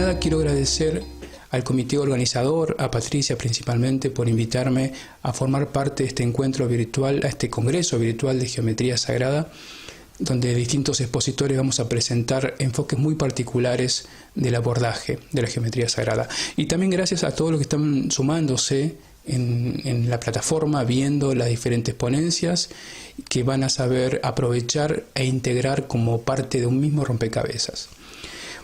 nada quiero agradecer al comité organizador, a Patricia principalmente, por invitarme a formar parte de este encuentro virtual, a este congreso virtual de Geometría Sagrada, donde distintos expositores vamos a presentar enfoques muy particulares del abordaje de la geometría sagrada. Y también gracias a todos los que están sumándose en la plataforma, viendo las diferentes ponencias que van a saber aprovechar e integrar como parte de un mismo rompecabezas.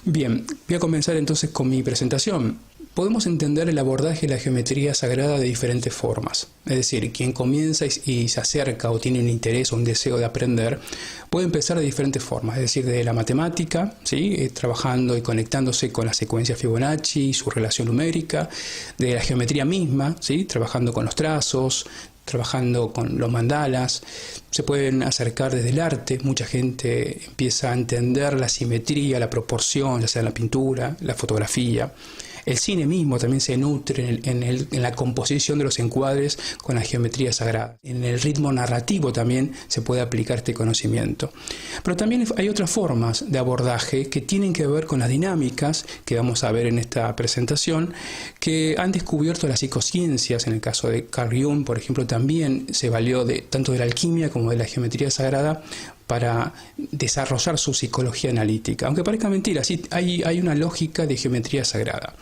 Bien, voy a comenzar entonces con mi presentación. Podemos entender el abordaje de la geometría sagrada de diferentes formas. Es decir, quien comienza y se acerca o tiene un interés o un deseo de aprender, puede empezar de diferentes formas. Es decir, desde la matemática, ¿sí? Trabajando y conectándose con la secuencia Fibonacci y su relación numérica, de la geometría misma, ¿sí? Trabajando con los trazos, trabajando con los mandalas. Se pueden acercar desde el arte. Mucha gente empieza a entender la simetría, la proporción, ya sea en la pintura, la fotografía. El cine mismo también se nutre en la composición de los encuadres con la geometría sagrada. En el ritmo narrativo también se puede aplicar este conocimiento. Pero también hay otras formas de abordaje que tienen que ver con las dinámicas que vamos a ver en esta presentación, que han descubierto las psicociencias. En el caso de Carl Jung, por ejemplo, también se valió tanto de la alquimia como de la geometría sagrada para desarrollar su psicología analítica. Aunque parezca mentira, sí, hay una lógica de geometría sagrada.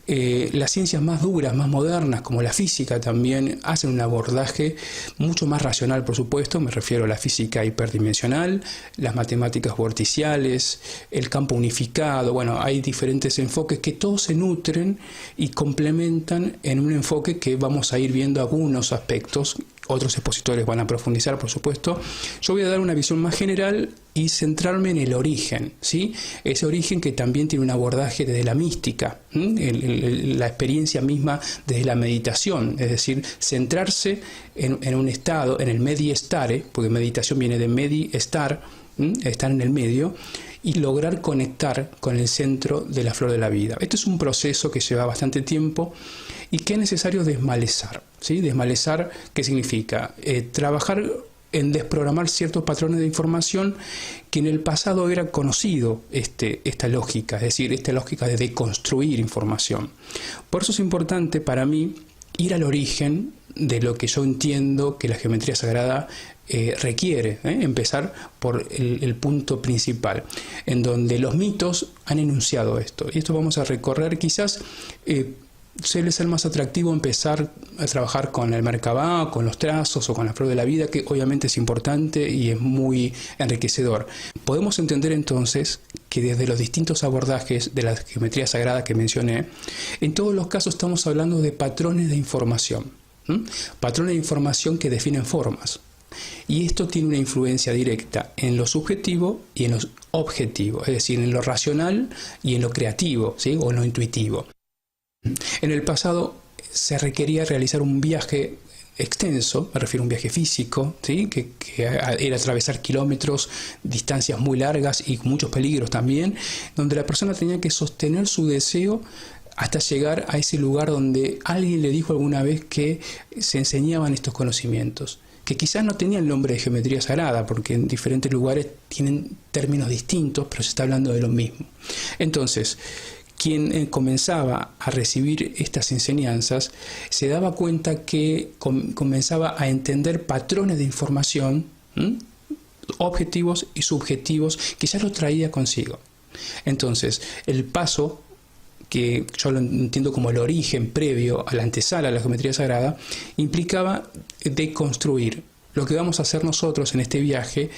Las ciencias más duras, más modernas, como la física, también hacen un abordaje mucho más racional, por supuesto. Me refiero a la física hiperdimensional, las matemáticas vorticiales, el campo unificado. Bueno, hay diferentes enfoques que todos se nutren y complementan en un enfoque que vamos a ir viendo algunos aspectos. Otros expositores van a profundizar, por supuesto. Yo voy a dar una visión más general y centrarme en el origen, ¿sí? Ese origen que también tiene un abordaje desde la mística, la experiencia misma desde la meditación, es decir, centrarse en un estado, en el medi-estare, porque meditación viene de medi-estar, estar en el medio, y lograr conectar con el centro de la flor de la vida. Este es un proceso que lleva bastante tiempo y que es necesario desmalezar, ¿sí? Desmalezar, ¿qué significa? Trabajar en desprogramar ciertos patrones de información que en el pasado era conocido esta lógica, es decir, esta lógica de deconstruir información. Por eso es importante para mí ir al origen de lo que yo entiendo que la geometría sagrada requiere, empezar por el punto principal, en donde los mitos han enunciado esto. Y esto vamos a recorrer. Quizás suele ser más atractivo empezar a trabajar con el Merkabah, con los trazos o con la flor de la vida, que obviamente es importante y es muy enriquecedor. Podemos entender entonces que desde los distintos abordajes de la geometría sagrada que mencioné, en todos los casos estamos hablando de patrones de información, patrones de información que definen formas. Y esto tiene una influencia directa en lo subjetivo y en lo objetivo, es decir, en lo racional y en lo creativo, ¿sí? O en lo intuitivo. En el pasado se requería realizar un viaje extenso, me refiero a un viaje físico, ¿sí? que era atravesar kilómetros, distancias muy largas y muchos peligros también, donde la persona tenía que sostener su deseo hasta llegar a ese lugar donde alguien le dijo alguna vez que se enseñaban estos conocimientos, que quizás no tenían el nombre de geometría sagrada, porque en diferentes lugares tienen términos distintos, pero se está hablando de lo mismo. Entonces, quien comenzaba a recibir estas enseñanzas se daba cuenta que comenzaba a entender patrones de información, objetivos y subjetivos, que ya lo traía consigo. Entonces, el paso, que yo lo entiendo como el origen previo a la antesala de la geometría sagrada, implicaba deconstruir lo que vamos a hacer nosotros en este viaje,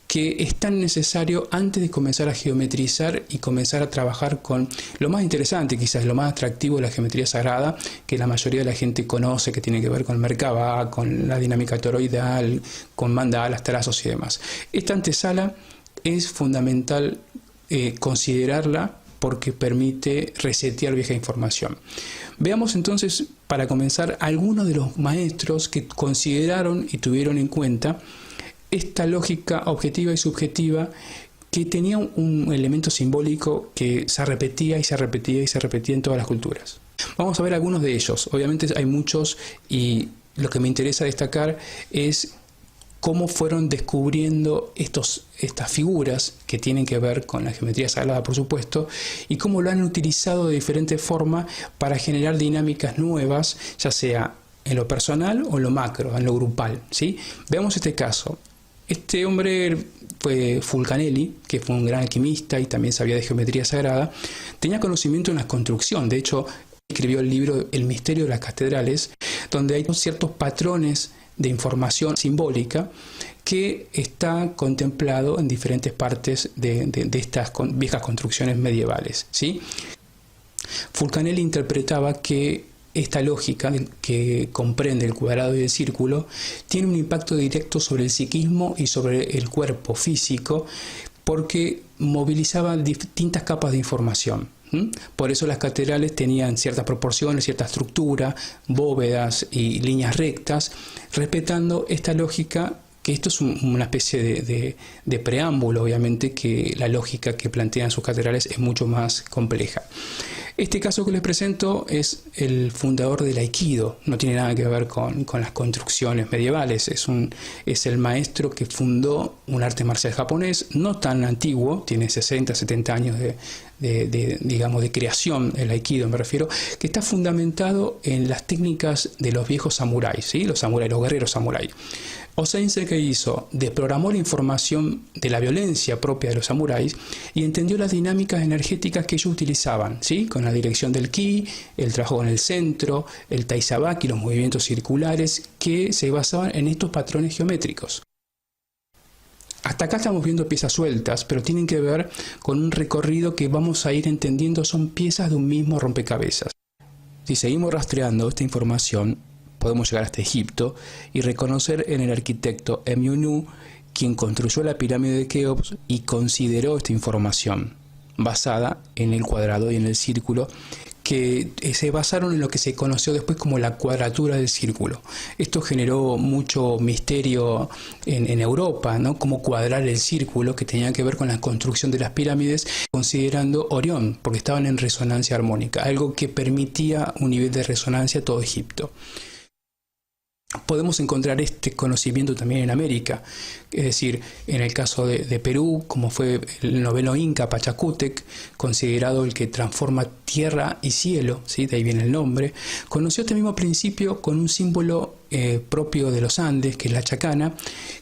que es tan necesario antes de comenzar a geometrizar y comenzar a trabajar con lo más interesante, quizás lo más atractivo de la geometría sagrada, que la mayoría de la gente conoce, que tiene que ver con el Merkabah, con la dinámica toroidal, con mandalas, trazos y demás. Esta antesala es fundamental considerarla porque permite resetear vieja información. Veamos entonces, para comenzar, algunos de los maestros que consideraron y tuvieron en cuenta esta lógica objetiva y subjetiva, que tenía un elemento simbólico que se repetía y se repetía y se repetía en todas las culturas. Vamos a ver algunos de ellos. Obviamente hay muchos y lo que me interesa destacar es cómo fueron descubriendo estas figuras que tienen que ver con la geometría sagrada, por supuesto, y cómo lo han utilizado de diferentes formas para generar dinámicas nuevas, ya sea en lo personal o en lo macro, en lo grupal, ¿sí? Veamos este caso. Este hombre fue Fulcanelli, que fue un gran alquimista y también sabía de geometría sagrada. Tenía conocimiento en la construcción. De hecho, escribió el libro El misterio de las catedrales, donde hay ciertos patrones de información simbólica que está contemplado en diferentes partes de estas viejas construcciones medievales, ¿sí? Fulcanelli interpretaba que esta lógica que comprende el cuadrado y el círculo tiene un impacto directo sobre el psiquismo y sobre el cuerpo físico, porque movilizaba distintas capas de información. Por eso las catedrales tenían ciertas proporciones, cierta estructura, bóvedas y líneas rectas, respetando esta lógica, que esto es una especie de preámbulo, obviamente, que la lógica que plantean sus catedrales es mucho más compleja. Este caso que les presento es el fundador del Aikido, no tiene nada que ver con las construcciones medievales, es el maestro que fundó un arte marcial japonés, no tan antiguo, tiene 60, 70 años de creación, el Aikido me refiero, que está fundamentado en las técnicas de los viejos samuráis, ¿sí? Los guerreros samuráis. Osensei, ¿qué hizo? desprogramó la información de la violencia propia de los samuráis y entendió las dinámicas energéticas que ellos utilizaban, ¿sí? Con la dirección del ki, el trabajo en el centro, el taizabaki, los movimientos circulares que se basaban en estos patrones geométricos. Hasta acá estamos viendo piezas sueltas, pero tienen que ver con un recorrido que vamos a ir entendiendo, son piezas de un mismo rompecabezas. Si seguimos rastreando esta información, podemos llegar hasta Egipto y reconocer en el arquitecto Emuenu, quien construyó la pirámide de Keops y consideró esta información basada en el cuadrado y en el círculo, que se basaron en lo que se conoció después como la cuadratura del círculo. Esto generó mucho misterio en Europa, ¿no? Cómo cuadrar el círculo, que tenía que ver con la construcción de las pirámides, considerando Orión, porque estaban en resonancia armónica, algo que permitía un nivel de resonancia a todo Egipto. Podemos encontrar este conocimiento también en América, es decir, en el caso de Perú, como fue el noveno Inca Pachacútec, considerado el que transforma tierra y cielo, ¿sí? De ahí viene el nombre, conoció este mismo principio con un símbolo propio de los Andes, que es la chacana,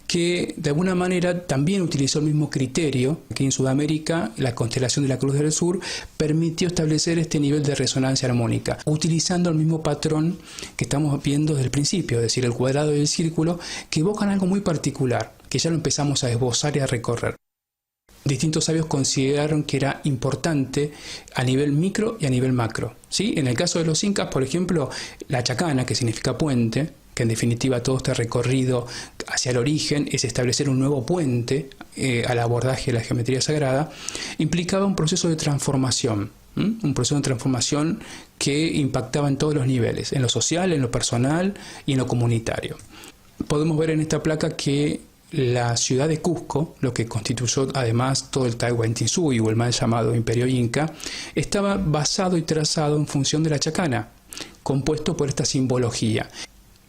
que de alguna manera también utilizó el mismo criterio. Aquí en Sudamérica, la constelación de la Cruz del Sur permitió establecer este nivel de resonancia armónica, utilizando el mismo patrón que estamos viendo desde el principio, es decir, el cuadrado y el círculo, que evocan algo muy particular, que ya lo empezamos a esbozar y a recorrer. Distintos sabios consideraron que era importante a nivel micro y a nivel macro, ¿sí? En el caso de los incas, por ejemplo, la chacana, que significa puente, que en definitiva todo este recorrido hacia el origen es establecer un nuevo puente al abordaje de la geometría sagrada, implicaba un proceso de transformación, un proceso de transformación que impactaba en todos los niveles, en lo social, en lo personal y en lo comunitario. Podemos ver en esta placa que la ciudad de Cusco, lo que constituyó además todo el Tahuantinsuyo o el mal llamado Imperio Inca, estaba basado y trazado en función de la chacana, compuesto por esta simbología.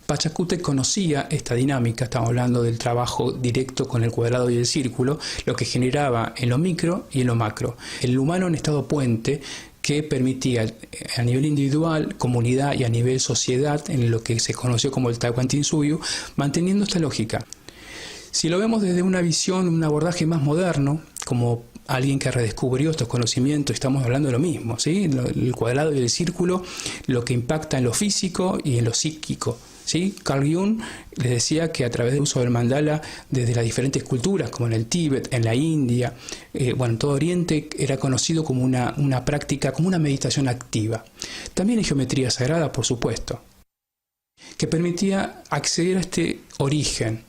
Pachacútec conocía esta dinámica, estamos hablando del trabajo directo con el cuadrado y el círculo, lo que generaba en lo micro y en lo macro. El humano en estado puente que permitía a nivel individual, comunidad y a nivel sociedad, en lo que se conoció como el Tahuantinsuyo, manteniendo esta lógica. Si lo vemos desde una visión, un abordaje más moderno, como alguien que redescubrió estos conocimientos, estamos hablando de lo mismo, ¿sí? El cuadrado y el círculo, lo que impacta en lo físico y en lo psíquico, ¿sí? Carl Jung les decía que a través del uso del mandala desde las diferentes culturas, como en el Tíbet, en la India, en todo Oriente, era conocido como una práctica, como una meditación activa. También en geometría sagrada, por supuesto, que permitía acceder a este origen,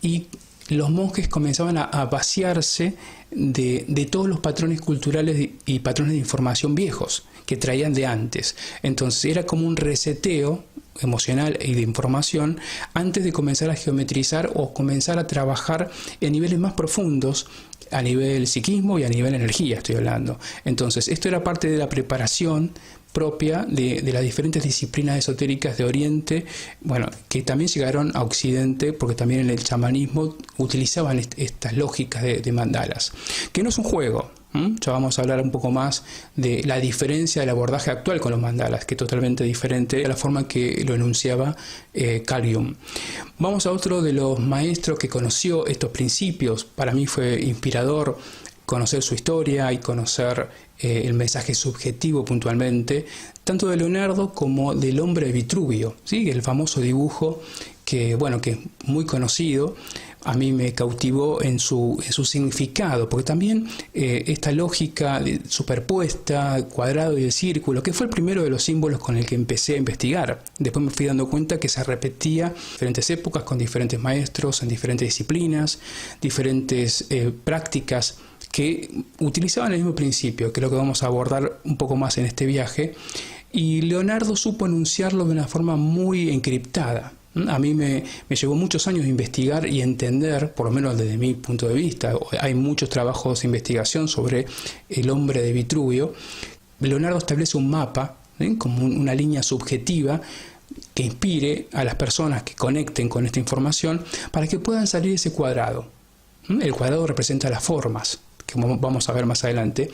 y los monjes comenzaban a vaciarse de todos los patrones culturales y patrones de información viejos que traían de antes. Entonces era como un reseteo emocional y de información antes de comenzar a geometrizar o comenzar a trabajar en niveles más profundos, a nivel psiquismo y a nivel energía estoy hablando. Entonces esto era parte de la preparación propia de las diferentes disciplinas esotéricas de Oriente, bueno, que también llegaron a Occidente, porque también en el chamanismo utilizaban estas lógicas de mandalas, que no es un juego. Ya vamos a hablar un poco más de la diferencia del abordaje actual con los mandalas, que es totalmente diferente a la forma que lo enunciaba Carl Jung. Vamos a otro de los maestros que conoció estos principios. Para mí fue inspirador conocer su historia y conocer el mensaje subjetivo puntualmente, tanto de Leonardo como del hombre de Vitruvio, ¿sí? El famoso dibujo que, bueno, que es muy conocido. A mí me cautivó en su significado, porque también esta lógica superpuesta, el cuadrado y el círculo, que fue el primero de los símbolos con el que empecé a investigar. Después me fui dando cuenta que se repetía en diferentes épocas, con diferentes maestros, en diferentes disciplinas, diferentes prácticas que utilizaban el mismo principio, que es lo que vamos a abordar un poco más en este viaje. Y Leonardo supo enunciarlo de una forma muy encriptada. A mí me llevó muchos años investigar y entender, por lo menos desde mi punto de vista. Hay muchos trabajos de investigación sobre el hombre de Vitruvio. Leonardo establece un mapa, como una línea subjetiva que inspire a las personas que conecten con esta información para que puedan salir de ese cuadrado. El cuadrado representa las formas, que vamos a ver más adelante,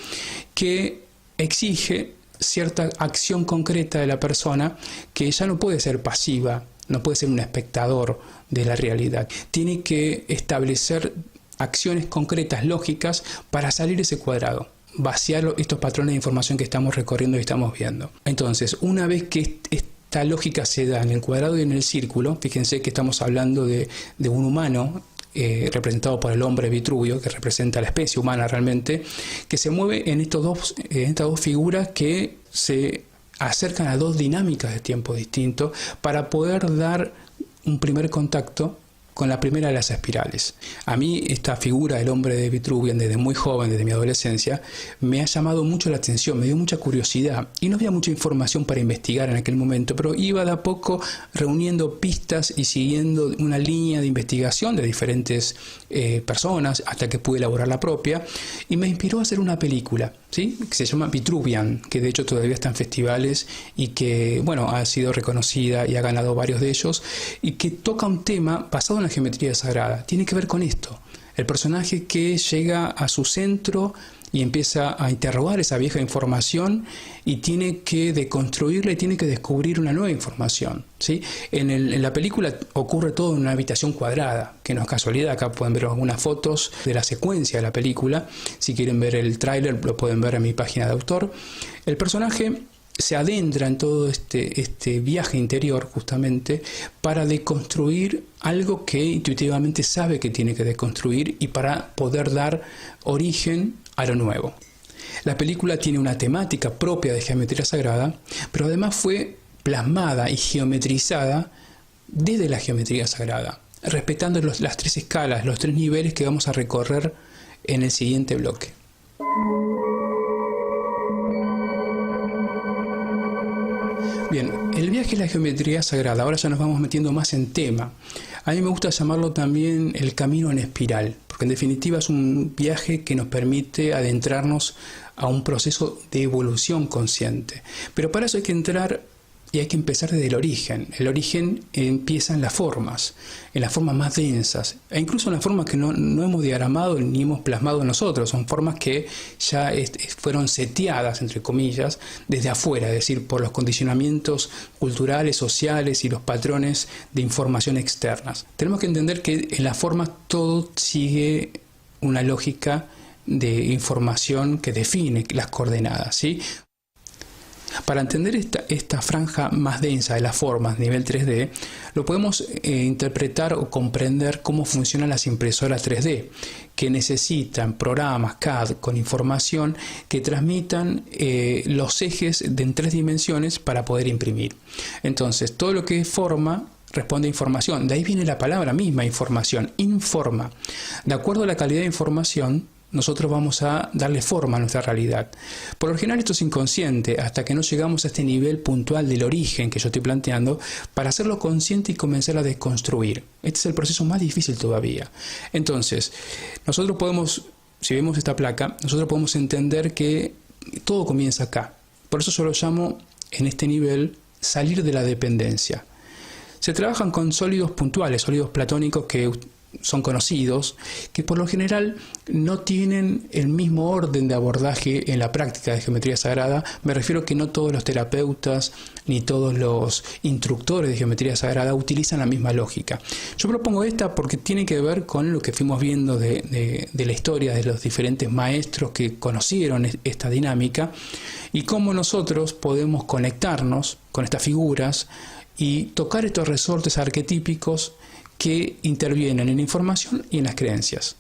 que exige cierta acción concreta de la persona, que ya no puede ser pasiva, no puede ser un espectador de la realidad. Tiene que establecer acciones concretas, lógicas, para salir de ese cuadrado, vaciar estos patrones de información que estamos recorriendo y estamos viendo. Entonces, una vez que esta lógica se da en el cuadrado y en el círculo, fíjense que estamos hablando de un humano, representado por el hombre Vitruvio, que representa a la especie humana realmente, que se mueve en estas dos figuras que se acercan a dos dinámicas de tiempo distintos para poder dar un primer contacto con la primera de las espirales. A mí esta figura del hombre de Vitruvio, desde muy joven, desde mi adolescencia, me ha llamado mucho la atención, me dio mucha curiosidad y no había mucha información para investigar en aquel momento, pero iba de a poco reuniendo pistas y siguiendo una línea de investigación de diferentes personas hasta que pude elaborar la propia, y me inspiró a hacer una película, ¿sí? Que se llama Vitruvian, que de hecho todavía está en festivales y que, bueno, ha sido reconocida y ha ganado varios de ellos, y que toca un tema basado en la geometría sagrada. Tiene que ver con esto, el personaje que llega a su centro y empieza a interrogar esa vieja información y tiene que deconstruirla y tiene que descubrir una nueva información, ¿sí? En la película ocurre todo en una habitación cuadrada, que no es casualidad. Acá pueden ver algunas fotos de la secuencia de la película. Si quieren ver el tráiler, lo pueden ver en mi página de autor. El personaje se adentra en todo este viaje interior justamente para deconstruir algo que intuitivamente sabe que tiene que deconstruir y para poder dar origen a lo nuevo. La película tiene una temática propia de geometría sagrada, pero además fue plasmada y geometrizada desde la geometría sagrada, respetando las tres escalas, los tres niveles que vamos a recorrer en el siguiente bloque. Bien, el viaje a la geometría sagrada, ahora ya nos vamos metiendo más en tema. A mí me gusta llamarlo también el camino en espiral, porque en definitiva es un viaje que nos permite adentrarnos a un proceso de evolución consciente. Pero para eso hay que entrar y hay que empezar desde el origen. El origen empieza en las formas más densas, e incluso en las formas que no hemos diagramado ni hemos plasmado nosotros. Son formas que ya fueron seteadas, entre comillas, desde afuera, es decir, por los condicionamientos culturales, sociales y los patrones de información externas. Tenemos que entender que en las formas todo sigue una lógica de información que define las coordenadas, ¿sí? Para entender esta franja más densa de las formas, nivel 3D, lo podemos interpretar o comprender cómo funcionan las impresoras 3D, que necesitan programas CAD con información que transmitan los ejes en 3 dimensiones para poder imprimir. Entonces, todo lo que es forma responde a información. De ahí viene la palabra misma, información, informa. De acuerdo a la calidad de información, nosotros vamos a darle forma a nuestra realidad. Por lo general esto es inconsciente hasta que no llegamos a este nivel puntual del origen que yo estoy planteando para hacerlo consciente y comenzar a desconstruir. Este es el proceso más difícil todavía. Entonces, nosotros podemos, si vemos esta placa, nosotros podemos entender que todo comienza acá. Por eso yo lo llamo en este nivel, salir de la dependencia. Se trabajan con sólidos puntuales, sólidos platónicos que son conocidos, que por lo general no tienen el mismo orden de abordaje en la práctica de geometría sagrada. Me refiero que no todos los terapeutas ni todos los instructores de geometría sagrada utilizan la misma lógica. Yo propongo esta porque tiene que ver con lo que fuimos viendo de la historia de los diferentes maestros que conocieron esta dinámica y cómo nosotros podemos conectarnos con estas figuras y tocar estos resortes arquetípicos que intervienen en la información y en las creencias.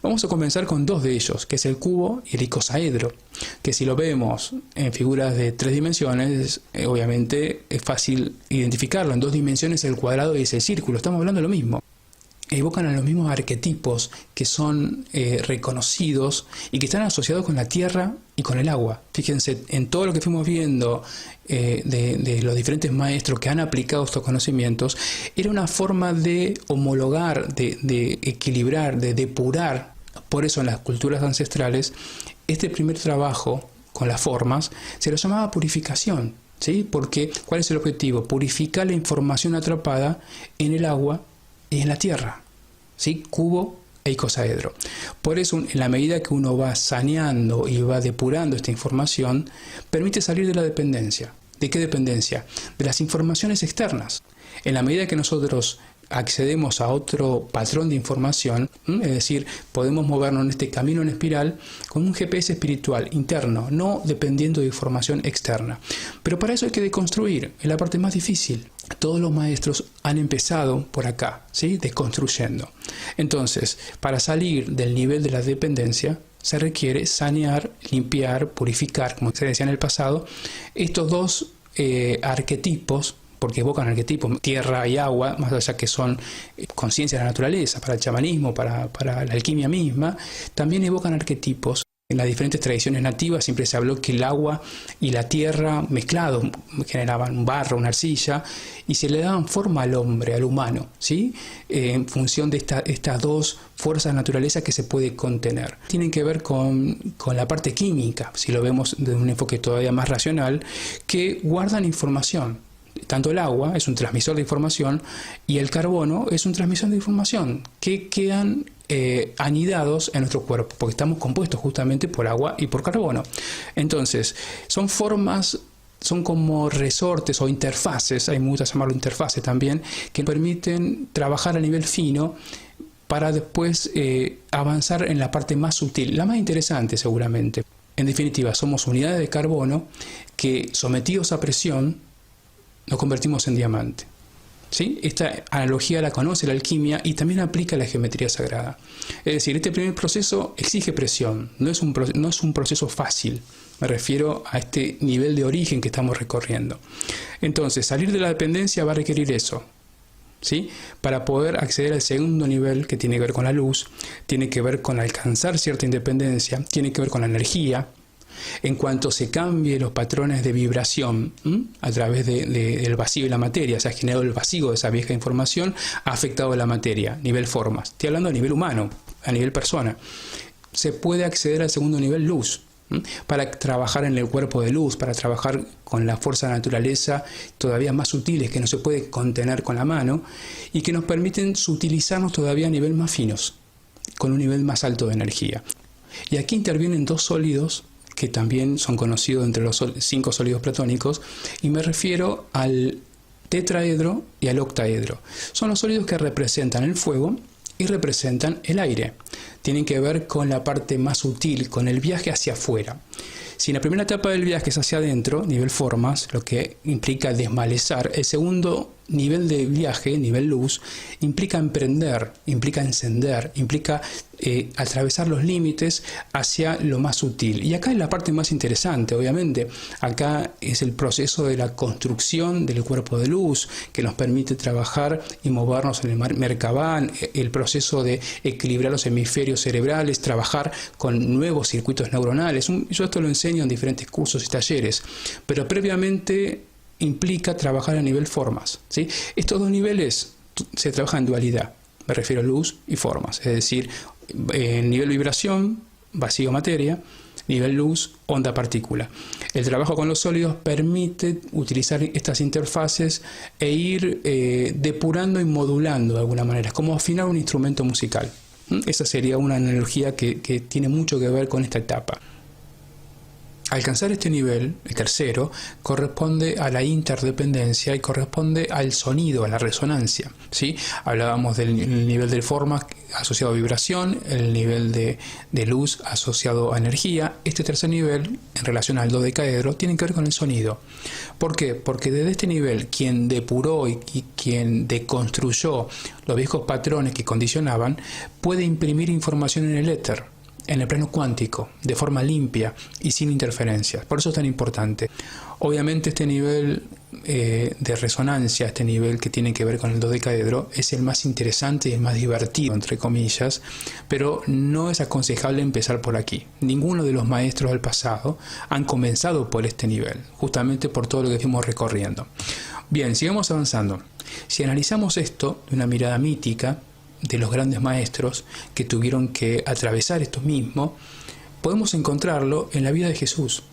Vamos a comenzar con dos de ellos, que es el cubo y el icosaedro, que si lo vemos en figuras de 3 dimensiones, obviamente es fácil identificarlo. En 2 dimensiones el cuadrado y es el círculo, estamos hablando de lo mismo. Evocan a los mismos arquetipos que son reconocidos y que están asociados con la tierra y con el agua. Fíjense, en todo lo que fuimos viendo de los diferentes maestros que han aplicado estos conocimientos, era una forma de homologar, de equilibrar, de depurar. Por eso en las culturas ancestrales, este primer trabajo con las formas se lo llamaba purificación, ¿sí? Porque ¿cuál es el objetivo? Purificar la información atrapada en el agua y en la tierra, ¿sí? Cubo e icosaedro. Por eso, en la medida que uno va saneando y va depurando esta información, permite salir de la dependencia. ¿De qué dependencia? De las informaciones externas. En la medida que nosotros accedemos a otro patrón de información, es decir, podemos movernos en este camino en espiral con un GPS espiritual interno, no dependiendo de información externa. Pero para eso hay que deconstruir, es la parte más difícil. Todos los maestros han empezado por acá, ¿sí? Desconstruyendo. Entonces, para salir del nivel de la dependencia, se requiere sanear, limpiar, purificar, como se decía en el pasado, estos dos arquetipos, porque evocan arquetipos, tierra y agua, más allá que son conciencia de la naturaleza, para el chamanismo, para la alquimia misma, también evocan arquetipos. En las diferentes tradiciones nativas siempre se habló que el agua y la tierra mezclados generaban un barro, una arcilla, y se le daban forma al hombre, al humano, ¿sí? En función de estas dos fuerzas de naturaleza que se puede contener. Tienen que ver con la parte química, si lo vemos desde un enfoque todavía más racional, que guardan información. Tanto el agua es un transmisor de información y el carbono es un transmisor de información que quedan anidados en nuestro cuerpo, porque estamos compuestos justamente por agua y por carbono. Entonces, son formas, son como resortes o interfaces, hay muchas llamarlo interfaces también, que permiten trabajar a nivel fino para después avanzar en la parte más sutil, la más interesante seguramente. En definitiva, somos unidades de carbono que, sometidos a presión, nos convertimos en diamante. ¿Sí? Esta analogía la conoce la alquimia y también aplica la geometría sagrada. Es decir, este primer proceso exige presión, no es un proceso fácil. Me refiero a este nivel de origen que estamos recorriendo. Entonces, salir de la dependencia va a requerir eso, ¿sí? Para poder acceder al segundo nivel, que tiene que ver con la luz, tiene que ver con alcanzar cierta independencia, tiene que ver con la energía. En cuanto se cambien los patrones de vibración a través del vacío y la materia, se ha generado el vacío de esa vieja información, ha afectado a la materia, nivel formas. Estoy hablando a nivel humano, a nivel persona. Se puede acceder al segundo nivel luz, para trabajar en el cuerpo de luz, para trabajar con la fuerza de la naturaleza todavía más sutiles que no se puede contener con la mano y que nos permiten sutilizarnos todavía a nivel más finos, con un nivel más alto de energía. Y aquí intervienen dos sólidos que también son conocidos entre los 5 sólidos platónicos, y me refiero al tetraedro y al octaedro. Son los sólidos que representan el fuego y representan el aire. Tienen que ver con la parte más sutil, con el viaje hacia afuera. Si en la primera etapa del viaje es hacia adentro, nivel formas, lo que implica desmalezar, el segundo nivel de viaje, nivel luz, implica emprender, implica encender, implica atravesar los límites hacia lo más sutil. Y acá es la parte más interesante, obviamente. Acá es el proceso de la construcción del cuerpo de luz, que nos permite trabajar y movernos en el Merkabah, el proceso de equilibrar los hemisferios cerebrales, trabajar con nuevos circuitos neuronales. Yo esto lo enseño en diferentes cursos y talleres, pero previamente implica trabajar a nivel formas, ¿sí? Estos dos niveles se trabajan en dualidad, me refiero a luz y formas, es decir, en nivel vibración, vacío materia, nivel luz, onda partícula. El trabajo con los sólidos permite utilizar estas interfaces e ir depurando y modulando de alguna manera. Es como afinar un instrumento musical. Esa sería una analogía que tiene mucho que ver con esta etapa. Alcanzar este nivel, el tercero, corresponde a la interdependencia y corresponde al sonido, a la resonancia, ¿sí? Hablábamos del nivel de formas asociado a vibración, el nivel de luz asociado a energía. Este tercer nivel, en relación al dodecaedro, tiene que ver con el sonido. ¿Por qué? Porque desde este nivel, quien depuró y quien deconstruyó los viejos patrones que condicionaban, puede imprimir información en el éter, en el plano cuántico, de forma limpia y sin interferencias. Por eso es tan importante. Obviamente este nivel de resonancia, este nivel que tiene que ver con el dodecaedro, es el más interesante y el más divertido, entre comillas, pero no es aconsejable empezar por aquí. Ninguno de los maestros del pasado han comenzado por este nivel, justamente por todo lo que fuimos recorriendo. Bien, sigamos avanzando. Si analizamos esto de una mirada mítica, de los grandes maestros que tuvieron que atravesar esto mismo, podemos encontrarlo en la vida de Jesús.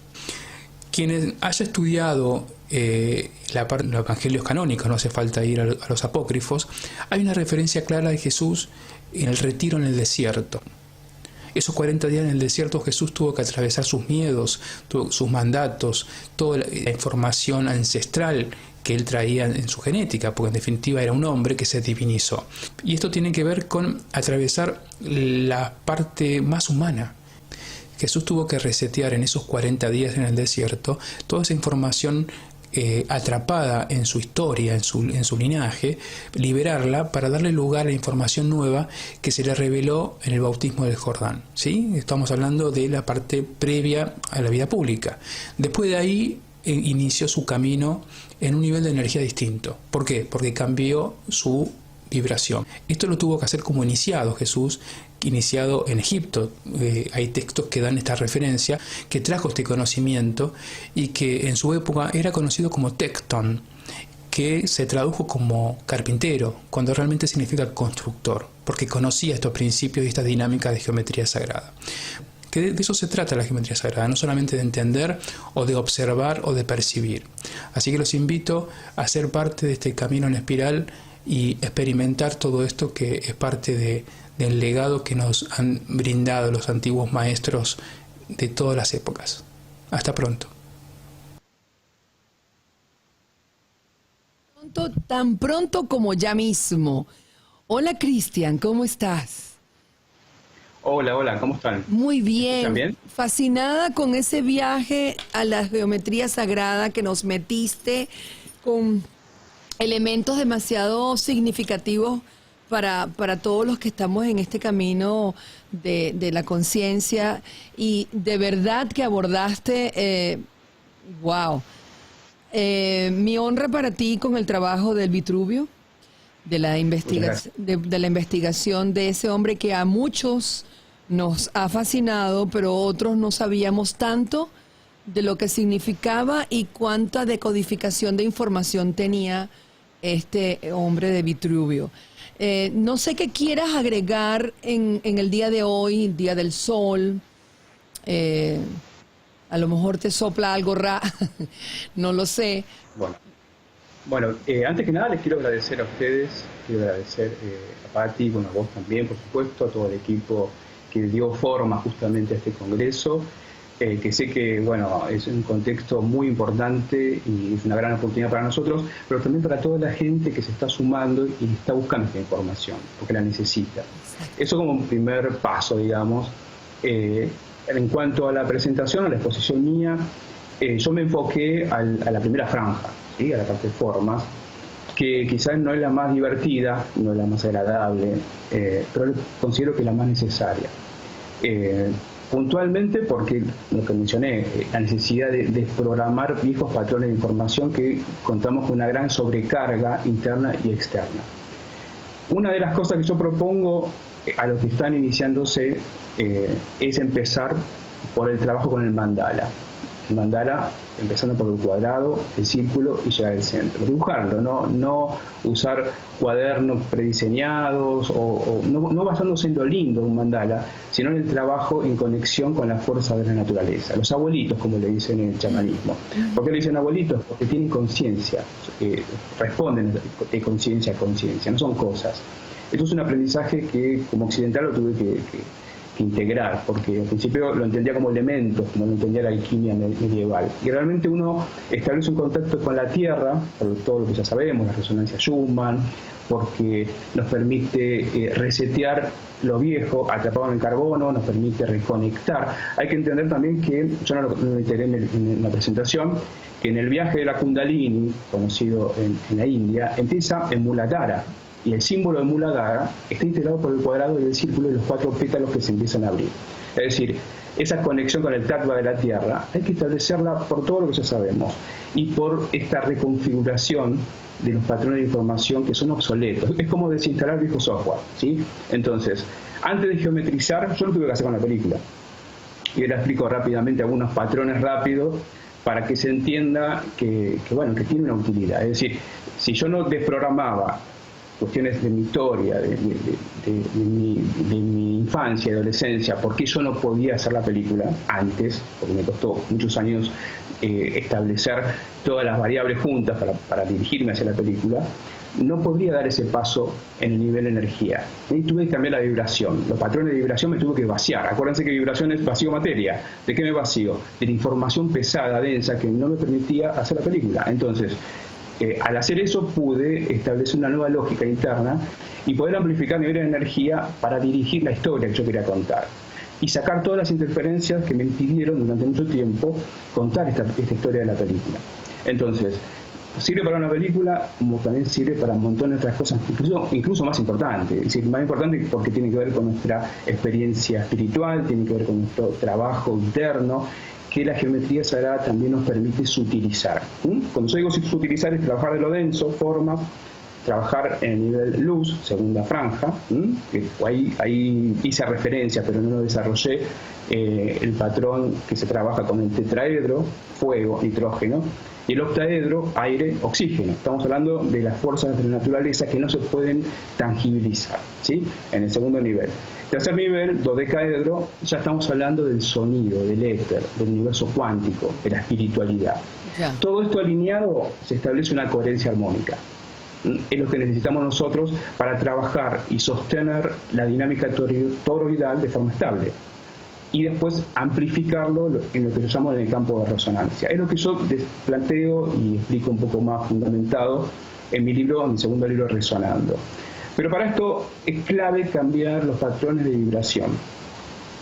Quien haya estudiado los evangelios canónicos, no hace falta ir a los apócrifos, hay una referencia clara de Jesús en el retiro en el desierto. Esos 40 días en el desierto Jesús tuvo que atravesar sus miedos, sus mandatos, toda la información ancestral que él traía en su genética, porque en definitiva era un hombre que se divinizó. Y esto tiene que ver con atravesar la parte más humana. Jesús tuvo que resetear en esos 40 días en el desierto toda esa información atrapada en su historia, en su linaje, liberarla para darle lugar a la información nueva que se le reveló en el bautismo del Jordán, ¿sí? Estamos hablando de la parte previa a la vida pública. Después de ahí inició su camino en un nivel de energía distinto. ¿Por qué? Porque cambió su vibración. Esto lo tuvo que hacer como iniciado Jesús, iniciado en Egipto. Hay textos que dan esta referencia, que trajo este conocimiento y que en su época era conocido como tectón, que se tradujo como carpintero, cuando realmente significa constructor, porque conocía estos principios y estas dinámicas de geometría sagrada. Que de eso se trata la geometría sagrada, no solamente de entender o de observar o de percibir. Así que los invito a ser parte de este camino en espiral y experimentar todo esto que es parte del legado que nos han brindado los antiguos maestros de todas las épocas. Hasta pronto. Tan pronto como ya mismo. Hola Cristian, ¿cómo estás? Hola, ¿cómo están? Muy bien. ¿Están bien? Fascinada con ese viaje a la geometría sagrada que nos metiste con elementos demasiado significativos para todos los que estamos en este camino de la conciencia, y de verdad que abordaste, wow, mi honra para ti con el trabajo del Vitruvio, de la investigación de ese hombre que a muchos nos ha fascinado, pero otros no sabíamos tanto de lo que significaba y cuánta decodificación de información tenía este hombre de Vitruvio. No sé qué quieras agregar en el día de hoy, el Día del Sol. A lo mejor te sopla algo no lo sé. Bueno, antes que nada les quiero agradecer a ustedes, quiero agradecer a Patti, bueno, a vos también, por supuesto, a todo el equipo que dio forma justamente a este congreso, que sé que, bueno, es un contexto muy importante y es una gran oportunidad para nosotros, pero también para toda la gente que se está sumando y está buscando esta información, porque la necesita. Eso como un primer paso, digamos. En cuanto a la presentación, a la exposición mía, yo me enfoqué a la primera franja, ¿sí? A la parte de formas, que quizás no es la más divertida, no es la más agradable, pero considero que es la más necesaria. Puntualmente porque lo que mencioné, la necesidad de desprogramar viejos patrones de información, que contamos con una gran sobrecarga interna y externa. Una de las cosas que yo propongo a los que están iniciándose es empezar por el trabajo con el mandala. el mandala empezando por el cuadrado, el círculo y llegar al centro. Dibujarlo, no usar cuadernos prediseñados o no basándose en lo lindo de un mandala, sino en el trabajo en conexión con la fuerza de la naturaleza. Los abuelitos, como le dicen en el chamanismo. ¿Por qué le dicen abuelitos? Porque tienen conciencia, responden de conciencia a conciencia, no son cosas. Esto es un aprendizaje que como occidental lo tuve que integrar, porque al principio lo entendía como elementos, como lo entendía la alquimia medieval. Y realmente uno establece un contacto con la Tierra, por todo lo que ya sabemos, la resonancia Schumann, porque nos permite resetear lo viejo, atrapado en el carbono, nos permite reconectar. Hay que entender también que, yo no lo integré en la presentación, que en el viaje de la Kundalini, conocido en la India, empieza en Muladhara. Y el símbolo de Muladhara está integrado por el cuadrado y el círculo y los 4 pétalos que se empiezan a abrir. Es decir, esa conexión con el tattva de la Tierra hay que establecerla por todo lo que ya sabemos y por esta reconfiguración de los patrones de información que son obsoletos. Es como desinstalar viejo software, ¿sí? Entonces, antes de geometrizar, yo lo tuve que hacer con la película. Y ahora explico rápidamente algunos patrones rápidos para que se entienda que tiene una utilidad. Es decir, si yo no desprogramaba cuestiones de mi historia, de mi infancia y adolescencia, por qué yo no podía hacer la película antes, porque me costó muchos años establecer todas las variables juntas para dirigirme hacia la película, no podría dar ese paso en el nivel de energía. Y tuve que cambiar la vibración. Los patrones de vibración me tuve que vaciar. Acuérdense que vibración es vacío materia. ¿De qué me vacío? De la información pesada, densa, que no me permitía hacer la película. Entonces, al hacer eso pude establecer una nueva lógica interna y poder amplificar niveles de energía para dirigir la historia que yo quería contar y sacar todas las interferencias que me impidieron durante mucho tiempo contar esta historia de la película. Entonces, sirve para una película como también sirve para un montón de otras cosas, incluso más importantes. Es decir, más importante porque tiene que ver con nuestra experiencia espiritual, tiene que ver con nuestro trabajo interno, que la geometría sagrada también nos permite sutilizar. Cuando yo digo sutilizar es trabajar de lo denso, formas, trabajar en el nivel luz, segunda franja, que ahí hice referencia, pero no lo desarrollé, el patrón que se trabaja con el tetraedro, fuego, nitrógeno, y el octaedro, aire, oxígeno. Estamos hablando de las fuerzas de la naturaleza que no se pueden tangibilizar, ¿sí? En el segundo nivel. Tercer nivel, dodecaedro, ya estamos hablando del sonido, del éter, del universo cuántico, de la espiritualidad. Yeah. Todo esto alineado se establece una coherencia armónica. Es lo que necesitamos nosotros para trabajar y sostener la dinámica toroidal de forma estable. Y después amplificarlo en lo que yo llamo en el campo de resonancia. Es lo que yo planteo y explico un poco más fundamentado en mi segundo libro, Resonando. Pero para esto es clave cambiar los patrones de vibración.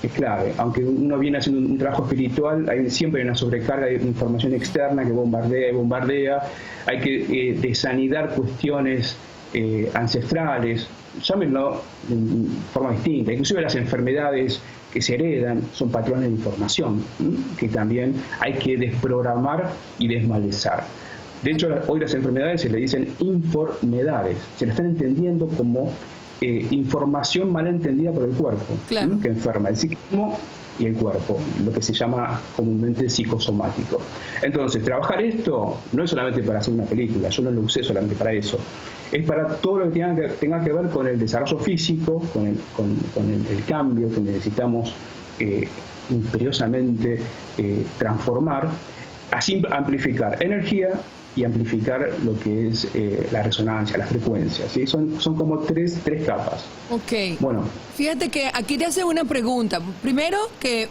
Es clave. Aunque uno viene haciendo un trabajo espiritual, siempre hay una sobrecarga de información externa que bombardea. Hay que desanidar cuestiones ancestrales, llámenlo de forma distinta. Inclusive las enfermedades que se heredan son patrones de información que también hay que desprogramar y desmalezar. De hecho, hoy las enfermedades se le dicen informedades, se le están entendiendo como información mal entendida por el cuerpo, claro, que enferma el psiquismo y el cuerpo, lo que se llama comúnmente psicosomático. Entonces, trabajar esto no es solamente para hacer una película, yo no lo usé solamente para eso, es para todo lo que tenga que ver con el desarrollo físico, con el cambio que necesitamos imperiosamente transformar, así amplificar energía y amplificar lo que es la resonancia, la frecuencia, ¿sí? Son como tres capas. Ok. Bueno. Fíjate que aquí te hace una pregunta. Primero, que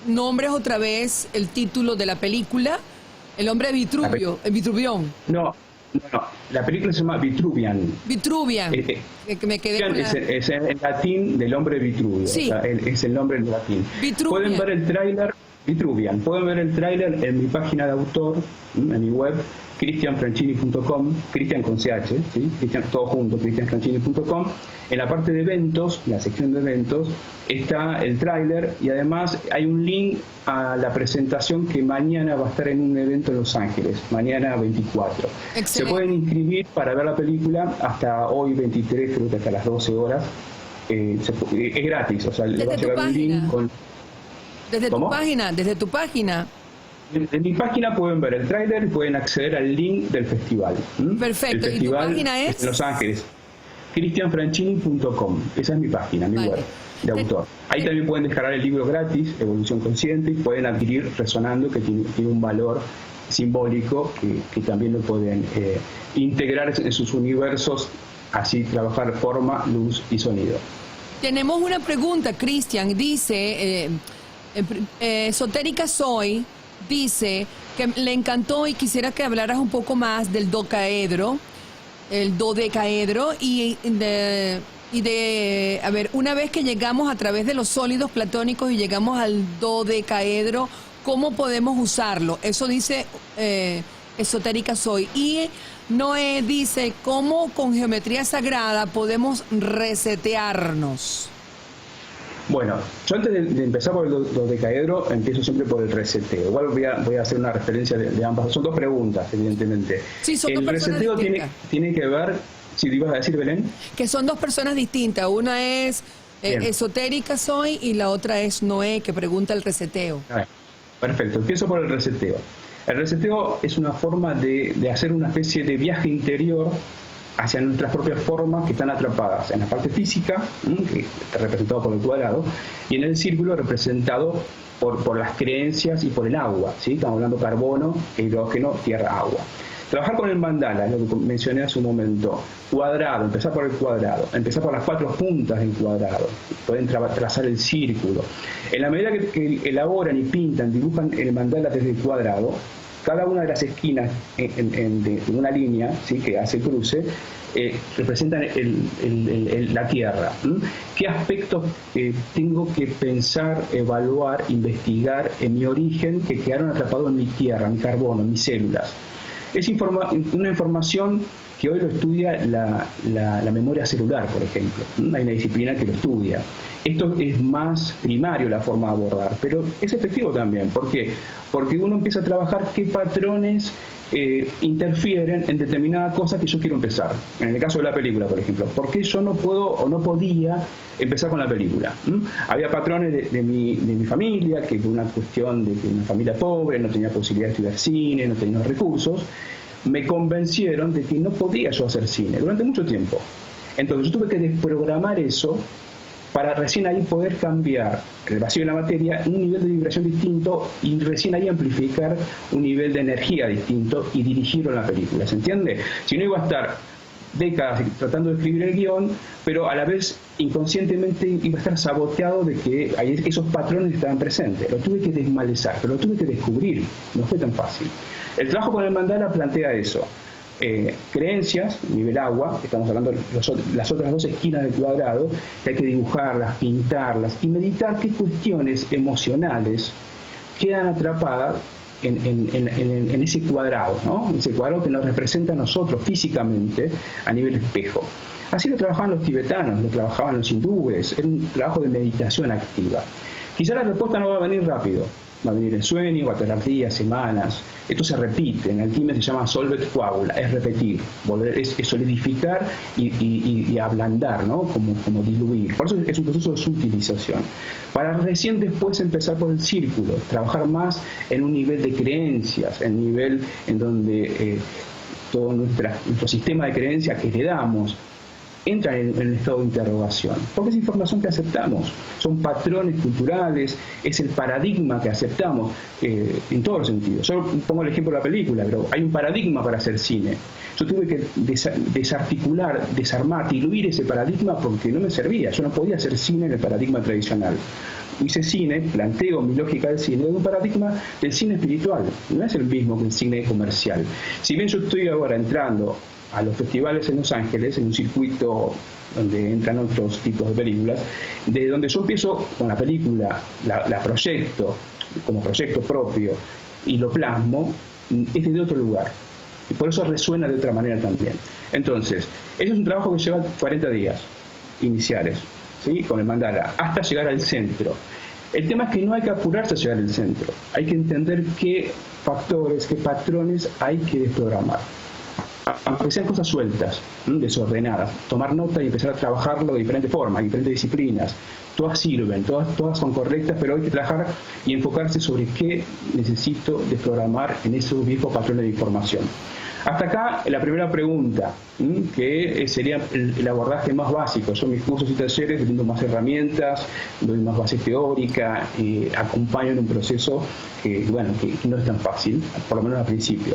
nombres otra vez el título de la película, El hombre de Vitruvio, Vitruvión. No, la película se llama Vitruvian. Vitruvian. Que me quedé con es en latín del hombre de Vitruvio. Sí. O sea, es el nombre en latín. Vitruvian. Pueden ver el tráiler. Vitruvian. Pueden ver el tráiler en mi página de autor, en mi web, cristianfrancini.com, Cristian con CH, ¿sí? Cristian, todo junto, cristianfrancini.com. En la parte de eventos, la sección de eventos, está el tráiler y además hay un link a la presentación que mañana va a estar en un evento en Los Ángeles, mañana 24. Excelente. Se pueden inscribir para ver la película hasta hoy 23, creo que hasta las 12 horas. Es gratis, o sea, le va a llegar un link con... Desde tu página. En mi página pueden ver el tráiler y pueden acceder al link del festival. Perfecto. El festival ¿Y tu página es? En Los Ángeles. cristianfranchini.com. Esa es mi página, mi web de autor. Ahí también pueden descargar el libro gratis, Evolución Consciente, y pueden adquirir Resonando, que tiene un valor simbólico que también lo pueden integrar en sus universos, así trabajar forma, luz y sonido. Tenemos una pregunta, Cristian. Dice, Esotérica Soy, dice que le encantó y quisiera que hablaras un poco más del dodecaedro, y de, a ver, una vez que llegamos a través de los sólidos platónicos y llegamos al dodecaedro, ¿cómo podemos usarlo? Eso dice Esotérica Soy. Y Noé dice, ¿cómo con geometría sagrada podemos resetearnos? Bueno, yo antes de empezar por el dodecaedro, empiezo siempre por el reseteo. Igual voy a hacer una referencia de ambas. Son dos preguntas, evidentemente. Sí, son dos el reseteo tiene que ver, si te ibas a decir, Belén. Que son dos personas distintas. Una es Esotérica Soy y la otra es Noé, que pregunta el reseteo. Perfecto, empiezo por el reseteo. El reseteo es una forma de hacer una especie de viaje interior hacia nuestras propias formas que están atrapadas en la parte física, que está representado por el cuadrado, y en el círculo representado por las creencias y por el agua, ¿sí? Estamos hablando de carbono, hidrógeno, tierra, agua. Trabajar con el mandala, es lo que mencioné hace un momento. Cuadrado, empezar por el cuadrado, empezar por las 4 puntas del cuadrado, pueden trazar el círculo. En la medida que elaboran y pintan, dibujan el mandala desde el cuadrado, cada una de las esquinas de una línea, ¿sí?, que hace cruce, representan la Tierra. ¿Qué aspectos tengo que pensar, evaluar, investigar en mi origen que quedaron atrapados en mi Tierra, mi carbono, mis células? Es una información que hoy lo estudia la memoria celular, por ejemplo. Hay una disciplina que lo estudia. Esto es más primario la forma de abordar, pero es efectivo también. ¿Por qué? Porque uno empieza a trabajar qué patrones interfieren en determinada cosa que yo quiero empezar. En el caso de la película, por ejemplo, ¿por qué yo no puedo o no podía empezar con la película? Había patrones de mi familia, que por una cuestión de una familia pobre, no tenía posibilidad de estudiar cine, no tenía los recursos, me convencieron de que no podía yo hacer cine durante mucho tiempo. Entonces yo tuve que desprogramar eso para recién ahí poder cambiar el vacío de la materia en un nivel de vibración distinto y recién ahí amplificar un nivel de energía distinto y dirigirlo en la película. ¿Se entiende? Si no, iba a estar décadas tratando de escribir el guión, pero a la vez inconscientemente iba a estar saboteado de que esos patrones estaban presentes. Lo tuve que desmalezar, pero lo tuve que descubrir. No fue tan fácil. El trabajo con el mandala plantea eso. Creencias, nivel agua, estamos hablando de las otras 2 esquinas del cuadrado, que hay que dibujarlas, pintarlas y meditar qué cuestiones emocionales quedan atrapadas en ese cuadrado, ¿no? Ese cuadrado que nos representa a nosotros físicamente a nivel espejo. Así lo trabajaban los tibetanos, lo trabajaban los hindúes, era un trabajo de meditación activa. Quizá la respuesta no va a venir rápido, va a venir en sueño, va a tardar días, semanas. Esto se repite, en alquimia se llama solvet coagula, es repetir, es solidificar y ablandar, ¿no? Como diluir. Por eso es un proceso de subutilización. Para recién después empezar por el círculo, trabajar más en un nivel de creencias, en un nivel en donde todo nuestro sistema de creencias que heredamos entra en el estado de interrogación, porque es información que aceptamos, son patrones culturales, es el paradigma que aceptamos en todos los sentidos. Yo pongo el ejemplo de la película, pero hay un paradigma para hacer cine. Yo tuve que desarticular, desarmar, diluir ese paradigma porque no me servía, yo no podía hacer cine en el paradigma tradicional. Hice cine, planteo mi lógica del cine, de un paradigma del cine espiritual, no es el mismo que el cine comercial. Si bien yo estoy ahora entrando a los festivales en Los Ángeles, en un circuito donde entran otros tipos de películas, de donde yo empiezo con la película, la proyecto como proyecto propio y lo plasmo, es de otro lugar. Y por eso resuena de otra manera también. Entonces, eso es un trabajo que lleva 40 días iniciales, ¿sí?, con el mandala, hasta llegar al centro. El tema es que no hay que apurarse a llegar al centro. Hay que entender qué factores, qué patrones hay que desprogramar. aunque sean cosas sueltas, desordenadas, tomar nota y empezar a trabajarlo de diferentes formas, diferentes disciplinas. Todas sirven, todas son correctas, pero hay que trabajar y enfocarse sobre qué necesito desprogramar en esos viejos patrones de información. Hasta acá la primera pregunta, que sería el abordaje más básico. Yo en mis cursos y talleres brindo más herramientas, doy más base teórica, acompaño en un proceso que no es tan fácil, por lo menos al principio.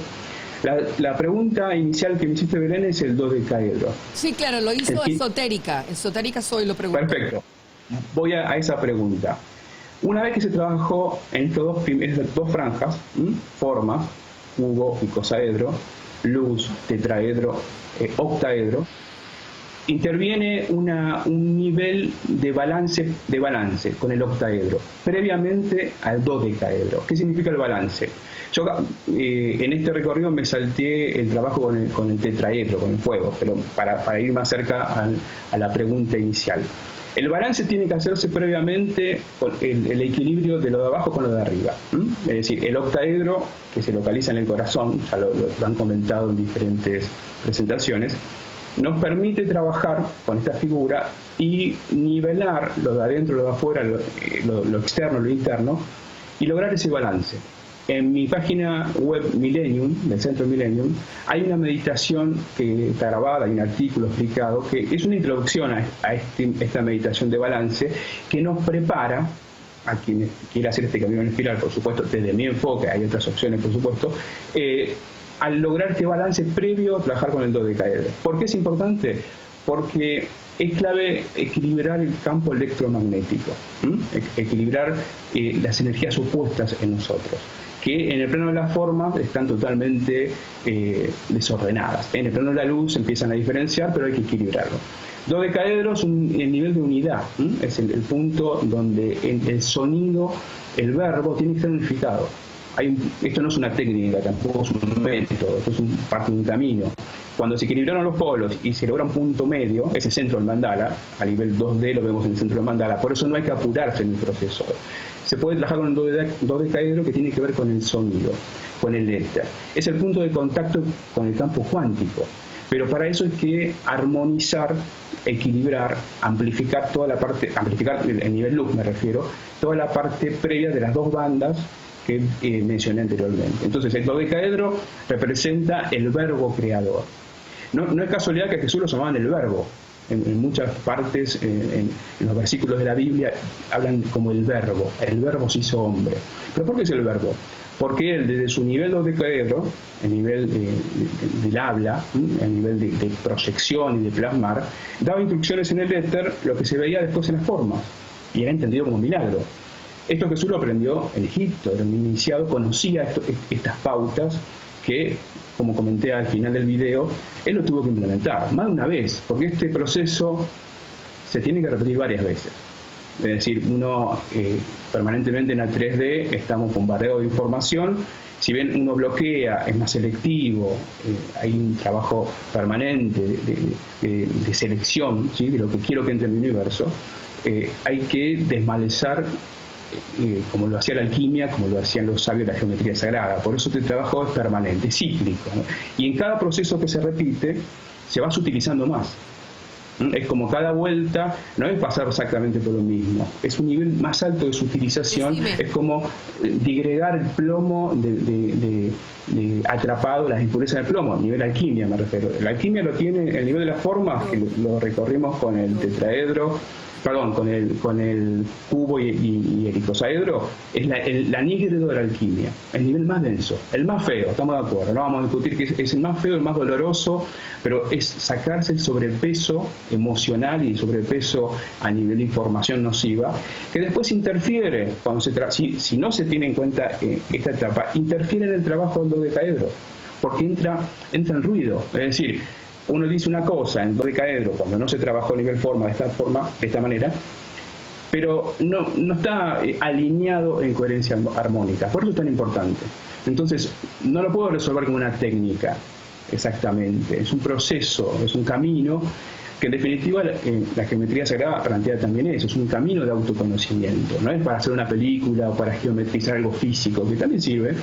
La pregunta inicial que me hiciste, Belén, es el dodecaedro. Sí, claro, lo hizo esotérica. Esotérica soy, lo pregunto. Perfecto. Voy a esa pregunta. Una vez que se trabajó en estas dos franjas, formas, cubo, icosaedro, luz, tetraedro, octaedro, interviene un nivel de balance con el octaedro, previamente al dodecaedro. ¿Qué significa el balance? Yo en este recorrido me salté el trabajo con el tetraedro, con el fuego, pero para ir más cerca a la pregunta inicial. El balance tiene que hacerse previamente con el equilibrio de lo de abajo con lo de arriba. Es decir, el octaedro, que se localiza en el corazón, ya lo han comentado en diferentes presentaciones, nos permite trabajar con esta figura y nivelar lo de adentro, lo de afuera, lo externo, lo interno, y lograr ese balance. En mi página web Millennium, del Centro Millennium, hay una meditación que está grabada, hay un artículo explicado, que es una introducción a esta meditación de balance que nos prepara a quien quiera hacer este camino en espiral, por supuesto, desde mi enfoque, hay otras opciones, por supuesto, al lograr este balance previo a trabajar con el dodecaedro. ¿Por qué es importante? Porque es clave equilibrar el campo electromagnético, equilibrar las energías opuestas en nosotros, que en el plano de la forma están totalmente desordenadas. En el plano de la luz empiezan a diferenciar, pero hay que equilibrarlo. Dodecaedro es el nivel de unidad, es el punto donde el sonido, el verbo, tiene que estar unificado. Esto no es una técnica, tampoco es un método, esto es parte de un camino. Cuando se equilibraron los polos y se logra un punto medio, ese centro del mandala, a nivel 2D lo vemos en el centro del mandala, por eso no hay que apurarse en el proceso. Se puede trabajar con el dodecaedro, que tiene que ver con el sonido, con el éter. Es el punto de contacto con el campo cuántico, pero para eso hay que armonizar, equilibrar, amplificar toda la parte, amplificar el nivel luz me refiero, toda la parte previa de las dos bandas que mencioné anteriormente. Entonces el dodecaedro representa el verbo creador. No es casualidad que a Jesús lo llamaban el verbo. En muchas partes, en los versículos de la Biblia, hablan como el verbo se hizo hombre. ¿Pero por qué es el verbo? Porque él, desde su nivel dodecaedro, el nivel del habla, el nivel de proyección y de plasmar, daba instrucciones en el éter, lo que se veía después en las formas, y era entendido como milagro. Esto Jesús lo aprendió en Egipto, era un iniciado, conocía estas pautas que, como comenté al final del video, él lo tuvo que implementar más de una vez, porque este proceso se tiene que repetir varias veces. Es decir, uno permanentemente en la 3D estamos bombardeados de información. Si bien uno bloquea, es más selectivo, hay un trabajo permanente de selección, ¿sí?, de lo que quiero que entre mi universo, hay que desmalezar, como lo hacía la alquimia, como lo hacían los sabios de la geometría sagrada. Por eso este trabajo es permanente, es cíclico, ¿no? Y en cada proceso que se repite, se va sutilizando más. Es como cada vuelta, no es pasar exactamente por lo mismo, es un nivel más alto de sutilización, es como digregar el plomo de atrapado, las impurezas del plomo, nivel alquimia me refiero. La alquimia lo tiene el nivel de la forma, que lo recorrimos con el tetraedro, con el cubo y el icosaedro, es el anígredo de la alquimia, el nivel más denso, el más feo, estamos de acuerdo, no vamos a discutir que es el más feo, el más doloroso, pero es sacarse el sobrepeso emocional y el sobrepeso a nivel de información nociva, que después interfiere, cuando si no se tiene en cuenta esta etapa, interfiere en el trabajo del dodecaedro, porque entra en ruido, es decir, uno dice una cosa en dodecaedro cuando no se trabajó a nivel forma, de esta manera, pero no está alineado en coherencia armónica. Por eso es tan importante. Entonces, no lo puedo resolver como una técnica, exactamente. Es un proceso, es un camino que en definitiva la geometría sagrada plantea también eso. Es un camino de autoconocimiento. No es para hacer una película o para geometrizar algo físico, que también sirve,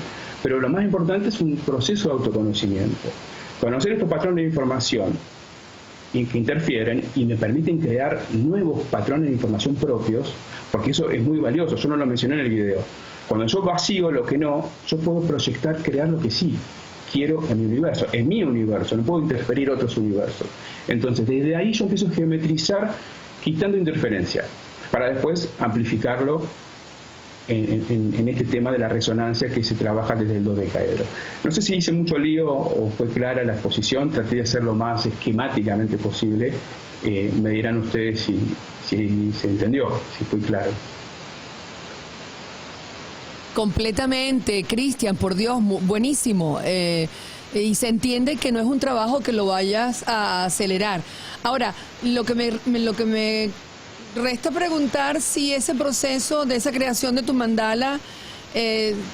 pero lo más importante es un proceso de autoconocimiento. Conocer estos patrones de información y que interfieren y me permiten crear nuevos patrones de información propios, porque eso es muy valioso. Yo no lo mencioné en el video. Cuando yo vacío lo que no, yo puedo proyectar, crear lo que sí quiero en mi universo, en mi universo, no puedo interferir otros universos. Entonces, desde ahí yo empiezo a geometrizar quitando interferencia, para después amplificarlo en este tema de la resonancia que se trabaja desde el dodecaedro. No sé si hice mucho lío o fue clara la exposición, traté de hacerlo lo más esquemáticamente posible. Me dirán ustedes si se entendió, si fue claro. Completamente, Cristian, por Dios, buenísimo. Y se entiende que no es un trabajo que lo vayas a acelerar. Ahora, lo que me resta preguntar si ese proceso de esa creación de tu mandala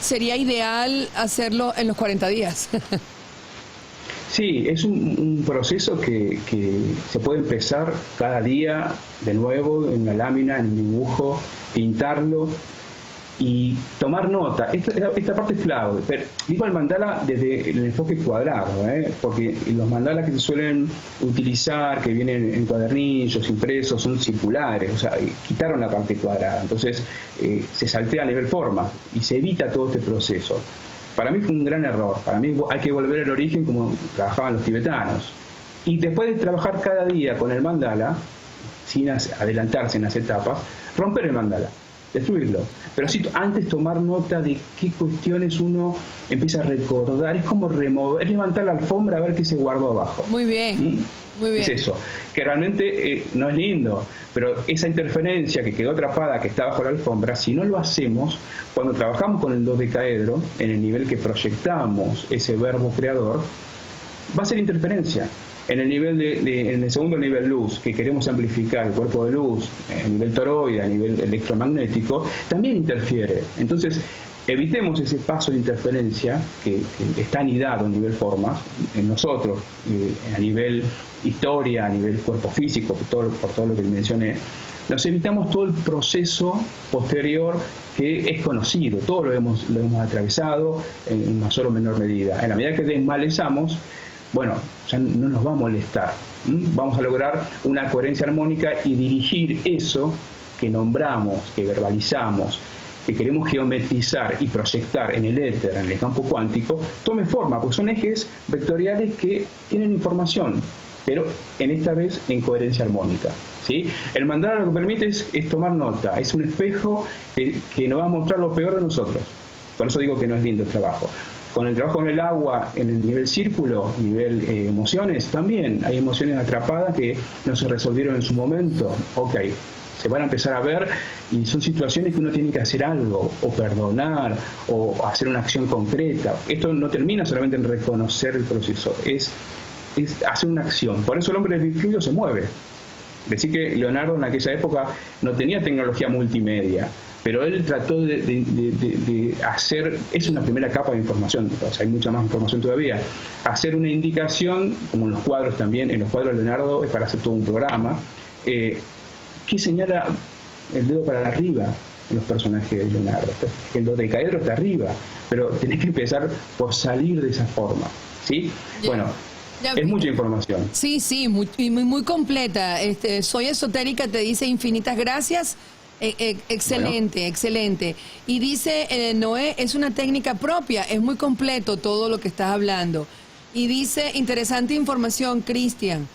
sería ideal hacerlo en los 40 días. Sí, es un proceso que se puede empezar cada día de nuevo en la lámina, en el dibujo, pintarlo y tomar nota. Esta parte es clave. Pero digo el mandala desde el enfoque cuadrado, porque los mandalas que se suelen utilizar, que vienen en cuadernillos, impresos, son circulares, o sea, quitaron la parte cuadrada. Entonces se saltea a nivel forma y se evita todo este proceso. Para mí fue un gran error. Para mí hay que volver al origen como trabajaban los tibetanos. Y después de trabajar cada día con el mandala, sin adelantarse en las etapas, romper el mandala, destruirlo. Pero sí, antes tomar nota de qué cuestiones uno empieza a recordar. Es como remover, es levantar la alfombra a ver qué se guardó abajo. Muy bien, muy bien. Es eso, que realmente no es lindo, pero esa interferencia que quedó atrapada, que está bajo la alfombra, si no lo hacemos, cuando trabajamos con el dodecaedro, en el nivel que proyectamos ese verbo creador, va a ser interferencia. En el nivel en el segundo nivel luz, que queremos amplificar el cuerpo de luz, a nivel toroide, a nivel electromagnético, también interfiere. Entonces, evitemos ese paso de interferencia que está anidado a nivel forma en nosotros, a nivel historia, a nivel cuerpo físico, por todo lo que mencioné. Nos evitamos todo el proceso posterior que es conocido, todo lo hemos atravesado en mayor o menor medida. En la medida que desmalezamos, bueno, ya no nos va a molestar. Vamos a lograr una coherencia armónica y dirigir eso que nombramos, que verbalizamos, que queremos geometrizar y proyectar en el éter, en el campo cuántico, tome forma, porque son ejes vectoriales que tienen información, pero en esta vez en coherencia armónica. ¿Sí? El mandala lo que permite es tomar nota, es un espejo que nos va a mostrar lo peor de nosotros. Por eso digo que no es lindo el trabajo. Con el trabajo en el agua, en el nivel círculo, nivel emociones, también hay emociones atrapadas que no se resolvieron en su momento. Ok, se van a empezar a ver y son situaciones que uno tiene que hacer algo, o perdonar, o hacer una acción concreta. Esto no termina solamente en reconocer el proceso, es hacer una acción. Por eso el hombre del fluido se mueve. Decir que Leonardo en aquella época no tenía tecnología multimedia, pero él trató de hacer, es una primera capa de información, o sea, hay mucha más información todavía, hacer una indicación, como en los cuadros también, en los cuadros de Leonardo es para hacer todo un programa, que señala el dedo para arriba en los personajes de Leonardo. El dodecaedro está arriba, pero tenés que empezar por salir de esa forma, ¿sí? Bueno, es mucha información. Sí, muy completa. Soy esotérica, te dice infinitas gracias. Excelente, bueno. Excelente. Y dice Noé, es una técnica propia, es muy completo todo lo que estás hablando. Y dice, interesante información, Cristian.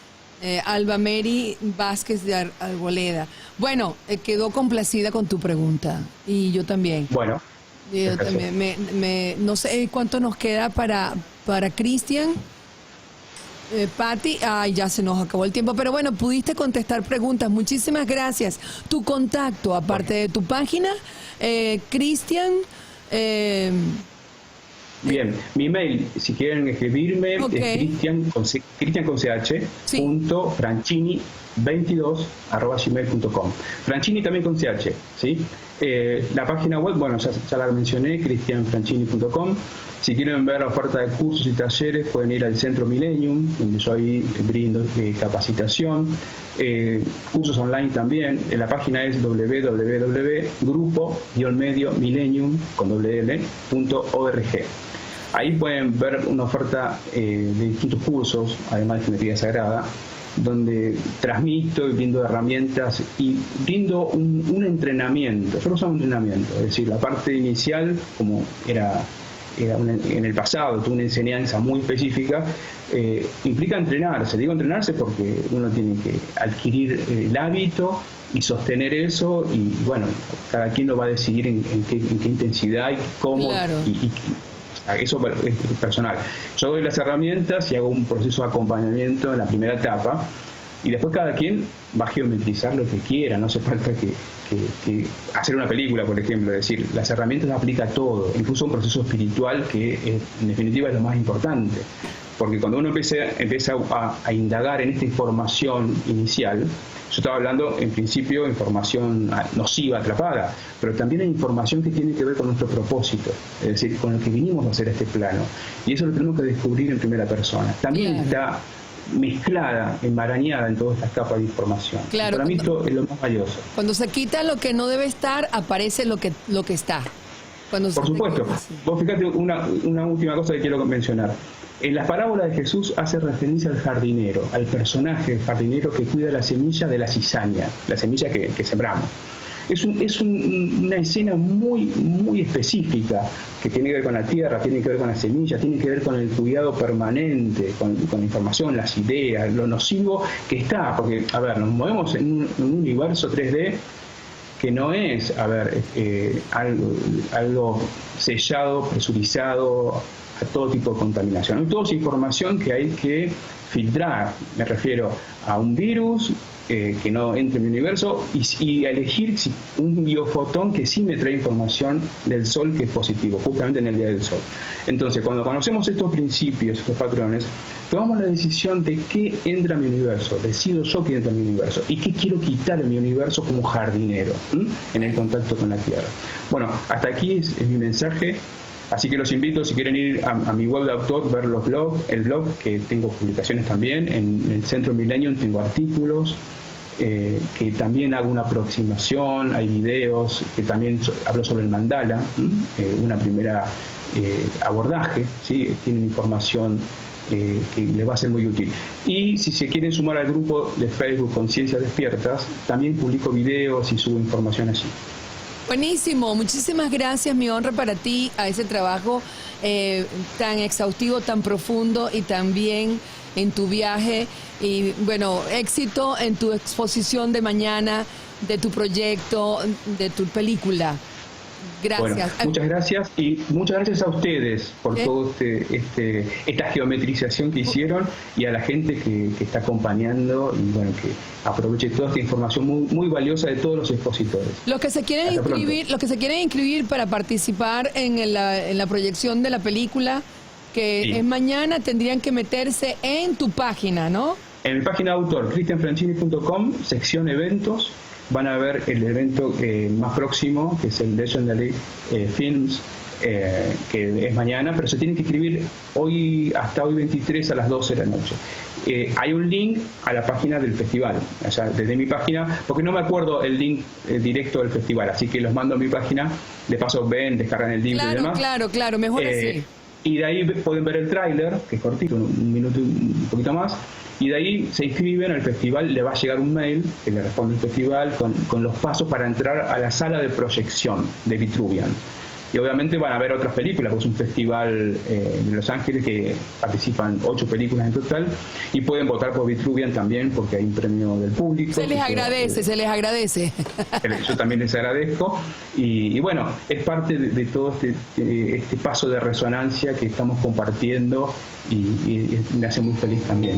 Alba Mary Vázquez de Arboleda. Bueno, quedó complacida con tu pregunta. Y yo también. Bueno. Yo también. No sé cuánto nos queda para Cristian. Patti, ya se nos acabó el tiempo, pero bueno, pudiste contestar preguntas. Muchísimas gracias. Tu contacto, aparte de tu página, Cristian. Bien, mi mail, si quieren escribirme, es Cristian con CH, sí. .franchini22@gmail.com. Franchini también con CH, ¿sí? La página web, bueno, ya la mencioné, cristianfranchini.com. Si quieren ver la oferta de cursos y talleres, pueden ir al Centro Millennium, donde yo ahí brindo capacitación, cursos online también. La página es www.grupo-millennium.org. Ahí pueden ver una oferta de distintos cursos, además de geometría sagrada, donde transmito y brindo herramientas y brindo un entrenamiento. Yo no uso un entrenamiento, es decir, la parte inicial, como era en el pasado, tuve una enseñanza muy específica, implica entrenarse. Digo entrenarse porque uno tiene que adquirir el hábito y sostener eso, y bueno, cada quien lo va a decidir en qué intensidad y cómo, claro. y eso es personal. Yo doy las herramientas y hago un proceso de acompañamiento en la primera etapa, y después cada quien va a geometrizar lo que quiera. No hace falta que hacer una película, por ejemplo. Es decir, las herramientas aplica a todo, incluso un proceso espiritual que en definitiva es lo más importante. Porque cuando uno empieza a indagar en esta información inicial, yo estaba hablando en principio de información nociva, atrapada, pero también hay información que tiene que ver con nuestro propósito, es decir, con el que vinimos a hacer este plano. Y eso lo tenemos que descubrir en primera persona. También está mezclada, enmarañada en todas estas capas de información. Claro, para mí esto es lo más valioso. Cuando se quita lo que no debe estar, aparece lo que está. Por supuesto. Vos fíjate una última cosa que quiero mencionar. En las parábolas de Jesús hace referencia al jardinero, al personaje jardinero que cuida la semilla de la cizaña, la semilla que sembramos. Es una escena muy, muy específica que tiene que ver con la tierra, tiene que ver con la semilla, tiene que ver con el cuidado permanente, con la información, las ideas, lo nocivo que está. Porque, a ver, nos movemos en un universo 3D que no es, algo sellado, presurizado a todo tipo de contaminación. Hay toda esa información que hay que filtrar. Me refiero a un virus que no entre en mi universo y a elegir un biofotón que sí me trae información del Sol que es positivo, justamente en el día del Sol. Entonces, cuando conocemos estos principios, estos patrones, tomamos la decisión de qué entra en mi universo, decido yo qué entra en mi universo y qué quiero quitar en mi universo como jardinero, en el contacto con la Tierra. Bueno, hasta aquí es mi mensaje. Así que los invito, si quieren ir a mi web de autor, ver el blog, que tengo publicaciones también. En el Centro Millennium tengo artículos, que también hago una aproximación, hay videos, que también hablo sobre el mandala, una primera abordaje, ¿sí? Tienen información que les va a ser muy útil. Y si se quieren sumar al grupo de Facebook Conciencias Despiertas, también publico videos y subo información allí. Buenísimo, muchísimas gracias, mi honra para ti, a ese trabajo tan exhaustivo, tan profundo y también en tu viaje. Y bueno, éxito en tu exposición de mañana, de tu proyecto, de tu película. Gracias. Bueno, muchas gracias y muchas gracias a ustedes por todo esta geometrización que hicieron, y a la gente que está acompañando, y bueno, que aproveche toda esta información muy, muy valiosa de todos los expositores. Los que se quieren inscribir para participar en la proyección de la película, que es mañana, tendrían que meterse en tu página, ¿no? En mi página de autor, cristianfrancini.com, sección eventos. Van a ver el evento más próximo, que es el Legendary Films, que es mañana, pero se tienen que inscribir hasta hoy 23 a las 12 de la noche. Hay un link a la página del festival, o sea, desde mi página, porque no me acuerdo el link directo del festival, así que los mando a mi página, de paso descargan el link y demás. Claro, mejor así. Y de ahí pueden ver el tráiler, que es cortito, un minuto y un poquito más, y de ahí se inscriben al festival, le va a llegar un mail que le responde el festival con los pasos para entrar a la sala de proyección de Vitruvian. Y obviamente van a ver otras películas, porque es un festival de Los Ángeles que participan 8 películas en total, y pueden votar por Vitruvian también porque hay un premio del público. Se les agradece. Yo también les agradezco, y bueno, es parte de todo este paso de resonancia que estamos compartiendo, y me hace muy feliz también.